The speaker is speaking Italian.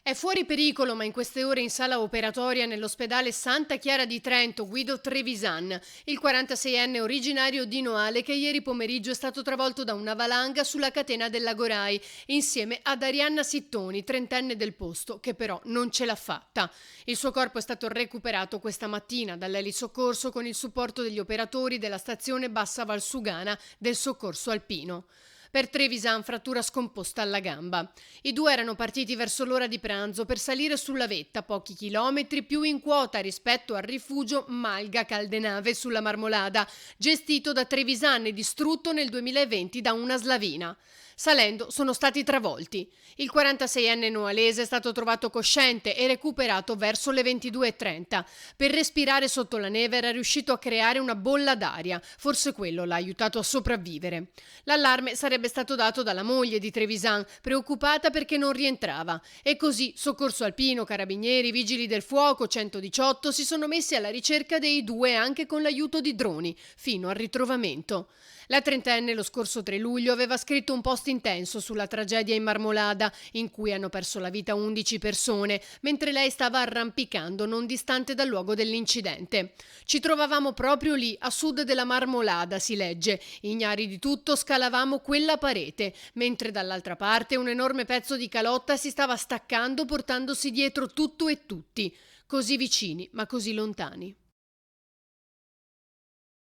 È fuori pericolo, ma in queste ore in sala operatoria nell'ospedale Santa Chiara di Trento, Guido Trevisan, il 46enne originario di Noale che ieri pomeriggio è stato travolto da una valanga sulla catena del Lagorai, insieme ad Arianna Sittoni, trentenne del posto, che però non ce l'ha fatta. Il suo corpo è stato recuperato questa mattina dall'elisoccorso con il supporto degli operatori della stazione Bassa Valsugana del soccorso alpino. Per Trevisan frattura scomposta alla gamba. I due erano partiti verso l'ora di pranzo per salire sulla vetta, pochi chilometri più in quota rispetto al rifugio Malga Caldenave sulla Marmolada, gestito da Trevisan e distrutto nel 2020 da una slavina. Salendo sono stati travolti. Il 46enne noalese è stato trovato cosciente e recuperato verso le 22:30. Per respirare sotto la neve era riuscito a creare una bolla d'aria, forse quello l'ha aiutato a sopravvivere. L'allarme sarebbe stato dato dalla moglie di Trevisan, preoccupata perché non rientrava. E così soccorso alpino, carabinieri, vigili del fuoco, 118 si sono messi alla ricerca dei due anche con l'aiuto di droni, fino al ritrovamento. La trentenne lo scorso 3 luglio aveva scritto un post intenso sulla tragedia in Marmolada, in cui hanno perso la vita 11 persone, mentre lei stava arrampicando non distante dal luogo dell'incidente. Ci trovavamo proprio lì, a sud della Marmolada, si legge. Ignari di tutto scalavamo quella parete, mentre dall'altra parte un enorme pezzo di calotta si stava staccando portandosi dietro tutto e tutti. Così vicini, ma così lontani.